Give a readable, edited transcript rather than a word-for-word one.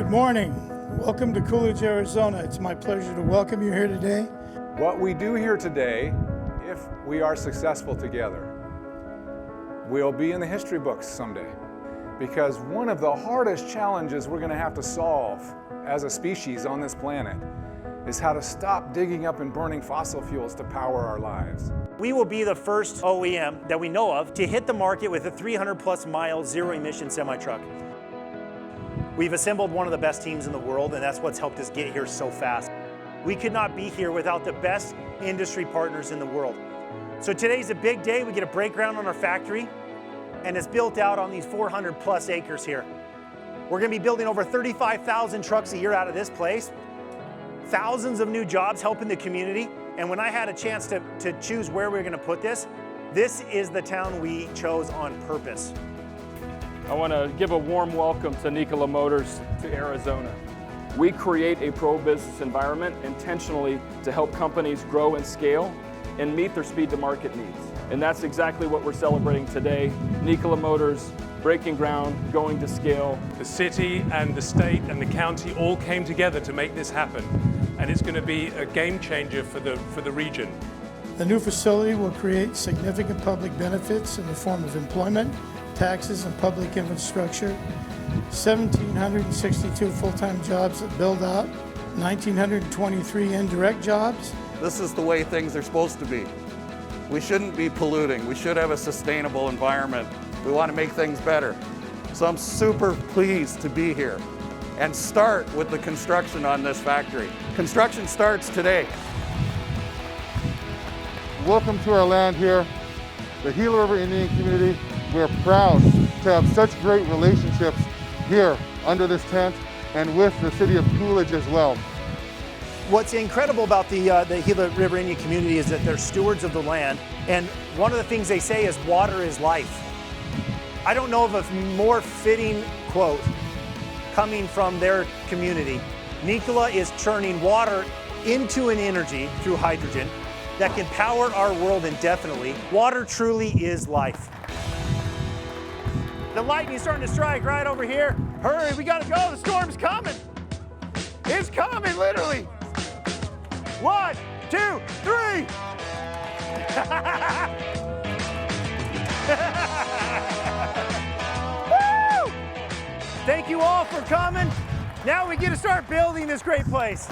Good morning. Welcome to Coolidge, Arizona. It's my pleasure to welcome you here today. What we do here today, if we are successful together, will be in the history books someday. Because one of the hardest challenges we're going to have to solve as a species on this planet is how to stop digging up and burning fossil fuels to power our lives. We will be the first OEM that we know of to hit the market with a 300+ mile zero-emission semi-truck. We've assembled one of the best teams in the world, and that's what's helped us get here so fast. We could not be here without the best industry partners in the world. So today's a big day. We get to break ground on our factory, and it's built out on these 400+ acres here. We're going to be building over 35,000 trucks a year out of this place, thousands of new jobs helping the community. And when I had a chance to choose where we were going to put this is the town we chose on purpose. I want to give a warm welcome to Nikola Motors to Arizona. We create a pro-business environment intentionally to help companies grow and scale and meet their speed to market needs. And that's exactly what we're celebrating today. Nikola Motors breaking ground, going to scale. The city and the state and the county all came together to make this happen. And it's going to be a game changer for the region. The new facility will create significant public benefits in the form of employment, taxes, and public infrastructure. 1,762 full-time jobs that build out, 1,923 indirect jobs. This is the way things are supposed to be. We shouldn't be polluting. We should have a sustainable environment. We want to make things better. So I'm super pleased to be here and start with the construction on this factory. Construction starts today. Welcome to our land here, the Gila River Indian community. We're proud to have such great relationships here under this tent and with the city of Coolidge as well. What's incredible about the Gila River Indian community is that they're stewards of the land, and one of the things they say is water is life. I don't know of a more fitting quote coming from their community. Nikola is churning water into an energy through hydrogen that can power our world indefinitely. Water truly is life. The lightning's starting to strike right over here. Hurry, we gotta go, the storm's coming. It's coming, literally. 1, 2, 3. Woo! Thank you all for coming. Now we get to start building this great place.